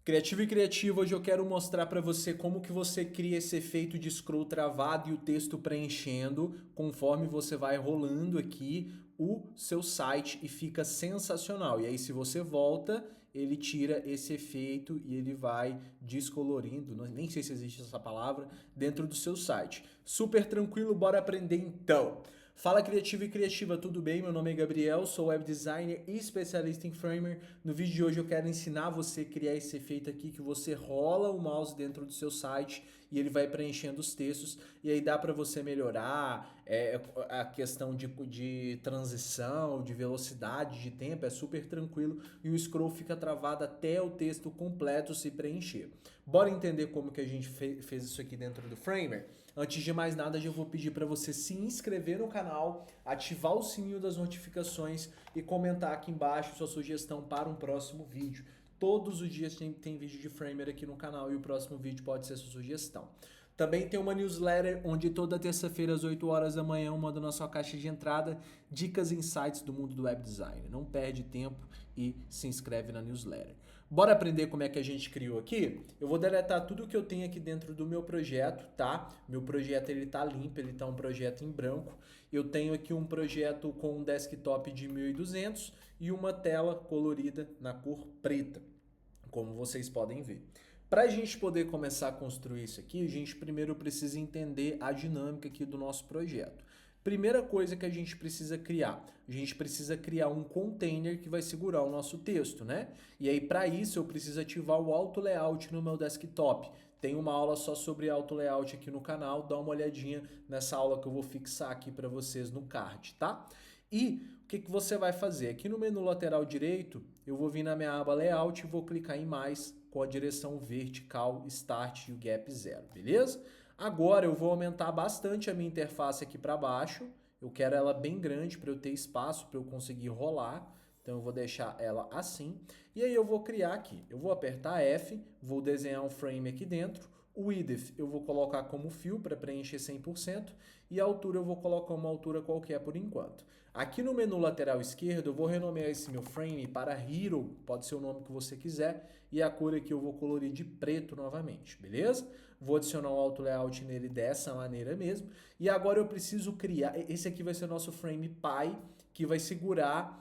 Criativo e criativo, hoje eu quero mostrar para você como que você cria esse efeito de scroll travado e o texto preenchendo conforme você vai rolando aqui o seu site e fica sensacional. E aí se você volta, ele tira esse efeito e ele vai descolorindo, nem sei se existe essa palavra, dentro do seu site. Super tranquilo, bora aprender então. Fala criativo e criativa, tudo bem? Meu nome é Gabriel, sou web designer e especialista em Framer. No vídeo de hoje eu quero ensinar você a criar esse efeito aqui que você rola o mouse dentro do seu site e ele vai preenchendo os textos e aí dá para você melhorar a questão de transição, de velocidade, de tempo, é super tranquilo e o scroll fica travado até o texto completo se preencher. Bora entender como que a gente fez isso aqui dentro do Framer? Antes de mais nada, já vou pedir para você se inscrever no canal, ativar o sininho das notificações e comentar aqui embaixo sua sugestão para um próximo vídeo. Todos os dias tem vídeo de Framer aqui no canal e o próximo vídeo pode ser sua sugestão. Também tem uma newsletter onde toda terça-feira às 8 horas da manhã eu mando na sua caixa de entrada dicas e insights do mundo do web design. Não perde tempo e se inscreve na newsletter. Bora aprender como é que a gente criou aqui? Eu vou deletar tudo que eu tenho aqui dentro do meu projeto, tá? Meu projeto ele tá limpo, ele tá um projeto em branco. Eu tenho aqui um projeto com um desktop de 1200 e uma tela colorida na cor preta, como vocês podem ver. Para a gente poder começar a construir isso aqui, a gente primeiro precisa entender a dinâmica aqui do nosso projeto. Primeira coisa que a gente precisa criar um container que vai segurar o nosso texto, né? E aí para isso eu preciso ativar o Auto Layout no meu desktop. Tem uma aula só sobre Auto Layout aqui no canal, dá uma olhadinha nessa aula que eu vou fixar aqui para vocês no card, tá? E o que você vai fazer? Aqui no menu lateral direito, eu vou vir na minha aba Layout e vou clicar em mais com a direção vertical, Start e o Gap 0, beleza? Agora eu vou aumentar bastante a minha interface aqui para baixo. Eu quero ela bem grande para eu ter espaço para eu conseguir rolar. Então eu vou deixar ela assim. E aí eu vou criar aqui. Eu vou apertar F, vou desenhar um frame aqui dentro. O width eu vou colocar como fio para preencher 100% e a altura eu vou colocar uma altura qualquer por enquanto. Aqui no menu lateral esquerdo eu vou renomear esse meu frame para Hero, pode ser o nome que você quiser, e a cor aqui eu vou colorir de preto novamente, beleza? Vou adicionar um Auto Layout nele dessa maneira mesmo. E agora eu preciso criar, esse aqui vai ser o nosso frame pai, que vai segurar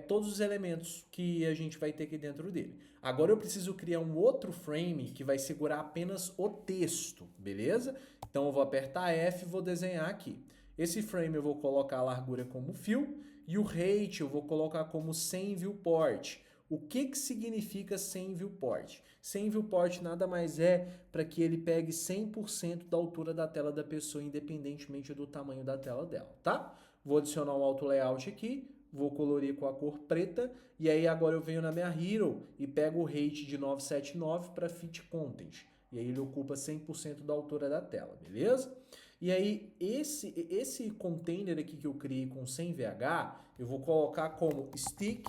todos os elementos que a gente vai ter aqui dentro dele. Agora eu preciso criar um outro frame que vai segurar apenas o texto, beleza? Então eu vou apertar F e vou desenhar aqui. Esse frame eu vou colocar a largura como fio e o height eu vou colocar como 100 viewport. O que significa 100 viewport? 100 viewport nada mais é para que ele pegue 100% da altura da tela da pessoa, independentemente do tamanho da tela dela, tá? Vou adicionar um Auto Layout aqui, vou colorir com a cor preta, e aí agora eu venho na minha Hero e pego o height de 979 para Fit Content. E aí ele ocupa 100% da altura da tela, beleza? E aí esse container aqui que eu criei com 100 VH, eu vou colocar como Stick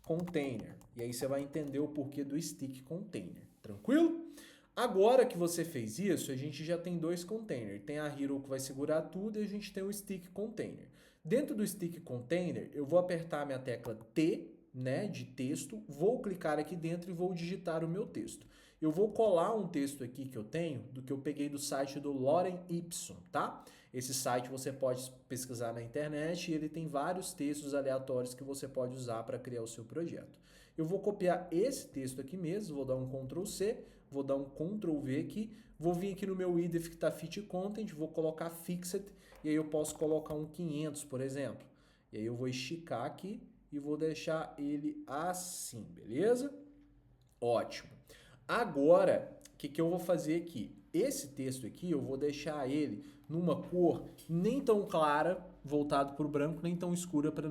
Container. E aí você vai entender o porquê do Stick Container, tranquilo? Agora que você fez isso, a gente já tem dois containers. Tem a Hero que vai segurar tudo e a gente tem o Stick Container. Dentro do Stick Container, eu vou apertar a minha tecla T, né, de texto, vou clicar aqui dentro e vou digitar o meu texto. Eu vou colar um texto aqui que eu tenho, do que eu peguei do site do Lorem Ipsum, tá? Esse site você pode pesquisar na internet e ele tem vários textos aleatórios que você pode usar para criar o seu projeto. Eu vou copiar esse texto aqui mesmo, vou dar um Ctrl C, vou dar um Ctrl V aqui, vou vir aqui no meu width que está Fit Content, vou colocar Fixed e aí eu posso colocar um 500, por exemplo. E aí eu vou esticar aqui e vou deixar ele assim, beleza? Ótimo. Agora, o que eu vou fazer aqui? Esse texto aqui, eu vou deixar ele numa cor nem tão clara, voltado para o branco, nem tão escura para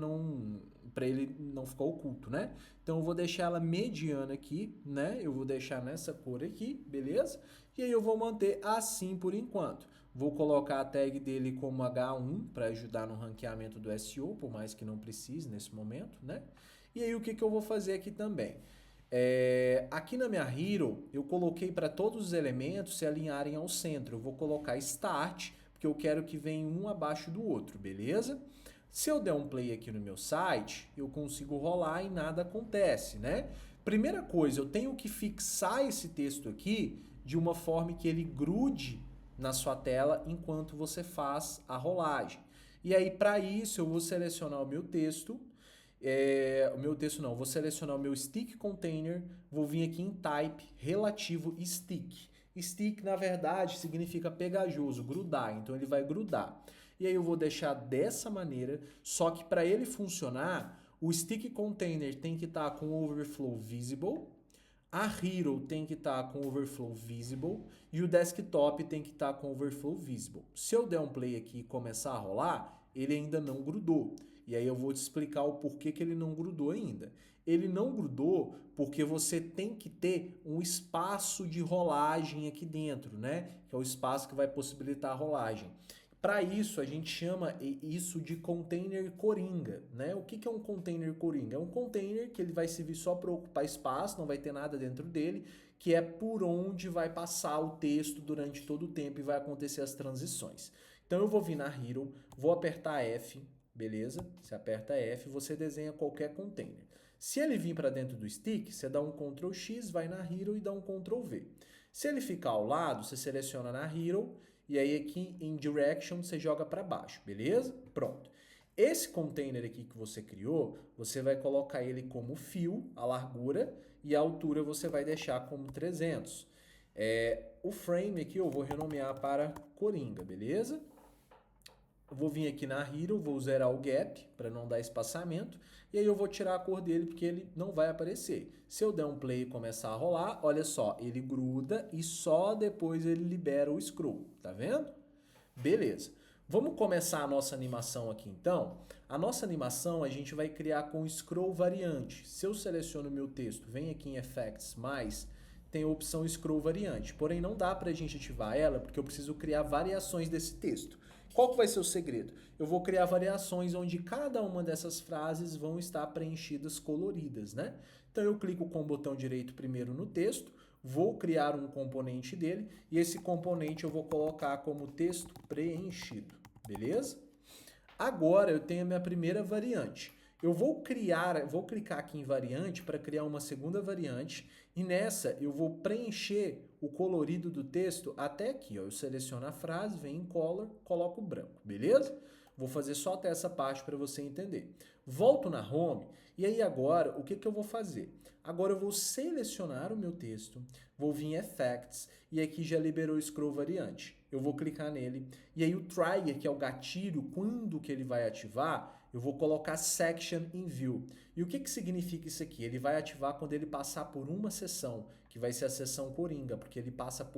ele não ficar oculto, né? Então eu vou deixar ela mediana aqui, né? Eu vou deixar nessa cor aqui, beleza? E aí eu vou manter assim por enquanto. Vou colocar a tag dele como H1 para ajudar no ranqueamento do SEO, por mais que não precise nesse momento, né? E aí o que eu vou fazer aqui também? Aqui na minha Hero, eu coloquei para todos os elementos se alinharem ao centro. Eu vou colocar Start, porque eu quero que venha um abaixo do outro, beleza? Se eu der um play aqui no meu site, eu consigo rolar e nada acontece, né? Primeira coisa, eu tenho que fixar esse texto aqui de uma forma que ele grude na sua tela enquanto você faz a rolagem. E aí, para isso, eu vou selecionar o meu texto. Vou selecionar o meu stick container, vou vir aqui em type relativo stick. Stick, na verdade, significa pegajoso, grudar, então ele vai grudar. E aí eu vou deixar dessa maneira, só que para ele funcionar, o stick container tem que estar com overflow visible, a hero tem que estar com overflow visible e o desktop tem que estar com overflow visible. Se eu der um play aqui e começar a rolar, ele ainda não grudou. E aí eu vou te explicar o porquê que ele não grudou ainda. Ele não grudou porque você tem que ter um espaço de rolagem aqui dentro, né? Que é o espaço que vai possibilitar a rolagem. Para isso, a gente chama isso de container coringa, né? O que é um container coringa? É um container que ele vai servir só para ocupar espaço, não vai ter nada dentro dele, que é por onde vai passar o texto durante todo o tempo e vai acontecer as transições. Então eu vou vir na Hero, vou apertar F, beleza? Você aperta F, você desenha qualquer container. Se ele vir para dentro do stick, você dá um Ctrl X, vai na Hero e dá um Ctrl V. Se ele ficar ao lado, você seleciona na Hero e aí aqui em Direction você joga para baixo, beleza? Pronto. Esse container aqui que você criou, você vai colocar ele como fio, a largura, e a altura você vai deixar como 300. O frame aqui eu vou renomear para Coringa, beleza? Eu vou vir aqui na Hero, vou zerar o gap para não dar espaçamento, e aí eu vou tirar a cor dele porque ele não vai aparecer. Se eu der um play e começar a rolar, olha só, ele gruda e só depois ele libera o scroll, tá vendo? Beleza. Vamos começar a nossa animação aqui então. A nossa animação a gente vai criar com scroll variante. Se eu seleciono o meu texto, venho aqui em Effects+, tem a opção scroll variante, porém não dá para a gente ativar ela porque eu preciso criar variações desse texto. Qual que vai ser o segredo? Eu vou criar variações onde cada uma dessas frases vão estar preenchidas coloridas, né? Então eu clico com o botão direito primeiro no texto, vou criar um componente dele e esse componente eu vou colocar como texto preenchido, beleza? Agora eu tenho a minha primeira variante. Eu vou clicar aqui em variante para criar uma segunda variante e nessa eu vou preencher o colorido do texto até aqui, ó. Eu seleciono a frase, venho em color, coloco branco, beleza? Vou fazer só até essa parte para você entender. Volto na home e aí agora o que eu vou fazer? Agora eu vou selecionar o meu texto, vou vir em Effects e aqui já liberou o Scroll Variante. Eu vou clicar nele e aí o Trigger, que é o gatilho, quando que ele vai ativar, eu vou colocar Section in View. E o que significa isso aqui? Ele vai ativar quando ele passar por uma seção, que vai ser a seção Coringa, porque ele passa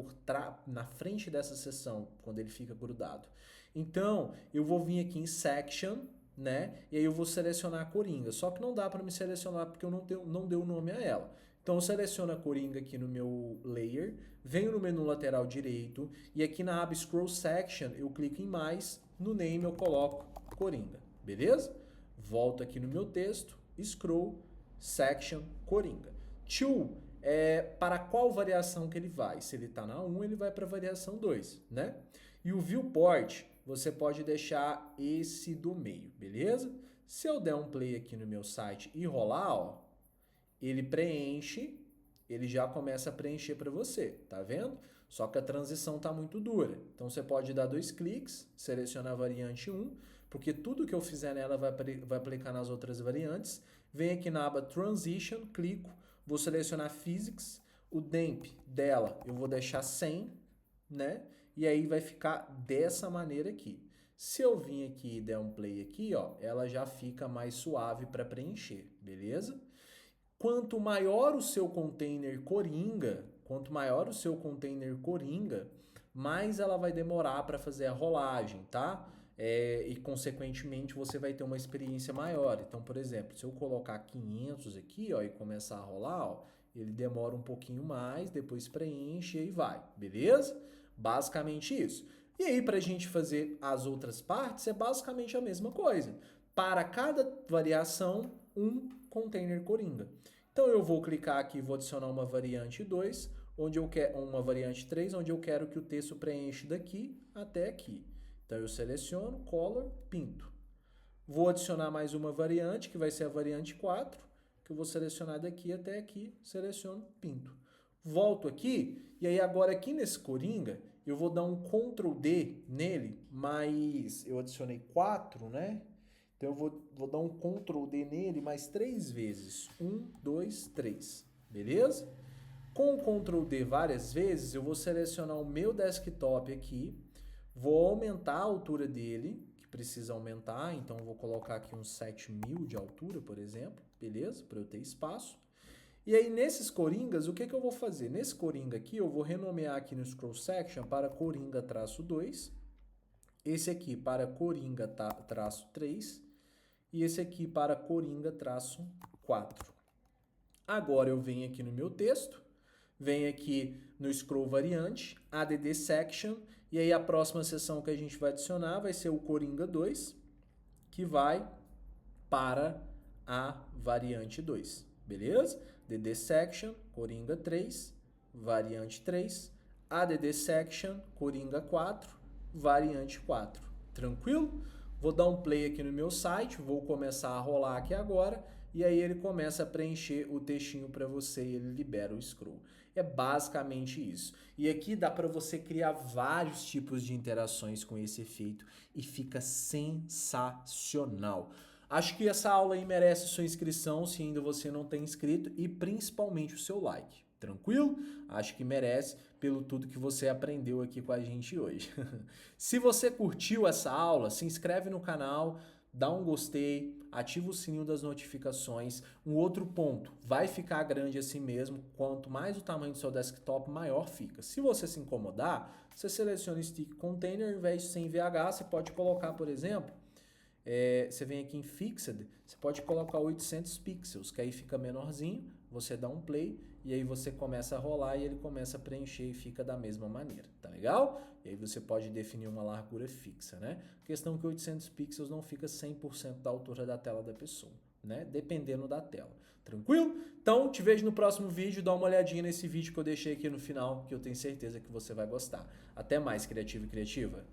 na frente dessa seção, quando ele fica grudado. Então, eu vou vir aqui em Section, né? E aí eu vou selecionar a Coringa. Só que não dá para me selecionar porque eu não dei o nome a ela. Então eu seleciono a Coringa aqui no meu Layer, venho no menu lateral direito e aqui na aba Scroll Section eu clico em mais, no Name eu coloco Coringa, beleza? Volto aqui no meu texto, Scroll Section Coringa. To é para qual variação que ele vai. Se ele está na 1, ele vai para a variação 2, né? E o Viewport, você pode deixar esse do meio, beleza? Se eu der um play aqui no meu site e rolar, ó, ele preenche, ele já começa a preencher para você, tá vendo? Só que a transição tá muito dura. Então você pode dar 2 cliques, selecionar a variante 1, porque tudo que eu fizer nela vai aplicar nas outras variantes. Vem aqui na aba Transition, clico, vou selecionar Physics, o Damp dela eu vou deixar 100, né? E aí vai ficar dessa maneira aqui. Se eu vir aqui e der um play aqui, ó, ela já fica mais suave para preencher, beleza? Quanto maior o seu container Coringa, mais ela vai demorar para fazer a rolagem, tá? E consequentemente você vai ter uma experiência maior. Então, por exemplo, se eu colocar 500 aqui, ó, e começar a rolar, ó, ele demora um pouquinho mais, depois preenche e aí vai, beleza? Basicamente isso. E aí, para a gente fazer as outras partes, é basicamente a mesma coisa. Para cada variação, um container Coringa. Então eu vou clicar aqui, vou adicionar uma variante 2, onde eu quero uma variante 3, onde eu quero que o texto preencha daqui até aqui. Então eu seleciono, color, pinto. Vou adicionar mais uma variante, que vai ser a variante 4. que eu vou selecionar daqui até aqui, seleciono, pinto. Volto aqui, e aí agora aqui nesse Coringa, eu vou dar um Ctrl D nele, mas eu adicionei 4, né? Então eu vou dar um Ctrl D nele mais 3 vezes. 1, 2, 3. Beleza? Com o Ctrl D várias vezes, eu vou selecionar o meu desktop aqui, vou aumentar a altura dele, que precisa aumentar, então eu vou colocar aqui uns 7.000 de altura, por exemplo, beleza? Para eu ter espaço. E aí nesses coringas, o que eu vou fazer? Nesse coringa aqui, eu vou renomear aqui no Scroll Section para Coringa-2, esse aqui para Coringa-3 e esse aqui para Coringa-4. Agora eu venho aqui no meu texto, venho aqui no Scroll Variante, ADD Section, e aí a próxima seção que a gente vai adicionar vai ser o Coringa 2, que vai para a variante 2, beleza? DD Section, Coringa 3, variante 3, ADD Section, Coringa 4, variante 4. Tranquilo? Vou dar um play aqui no meu site, vou começar a rolar aqui agora, e aí ele começa a preencher o textinho para você e ele libera o scroll. É basicamente isso. E aqui dá para você criar vários tipos de interações com esse efeito e fica sensacional. Acho que essa aula aí merece sua inscrição se ainda você não tem inscrito e principalmente o seu like. Tranquilo? Acho que merece pelo tudo que você aprendeu aqui com a gente hoje. Se você curtiu essa aula, se inscreve no canal, dá um gostei, ativa o sininho das notificações. Um outro ponto, vai ficar grande assim mesmo, quanto mais o tamanho do seu desktop, maior fica. Se você se incomodar, você seleciona Stick Container, ao invés de ser em VH, você pode colocar, por exemplo, você vem aqui em Fixed, você pode colocar 800 pixels, que aí fica menorzinho, você dá um play e aí você começa a rolar e ele começa a preencher e fica da mesma maneira, tá legal? E aí você pode definir uma largura fixa, né? A questão é que 800 pixels não fica 100% da altura da tela da pessoa, né? Dependendo da tela, tranquilo? Então, te vejo no próximo vídeo, dá uma olhadinha nesse vídeo que eu deixei aqui no final, que eu tenho certeza que você vai gostar. Até mais, criativo e criativa!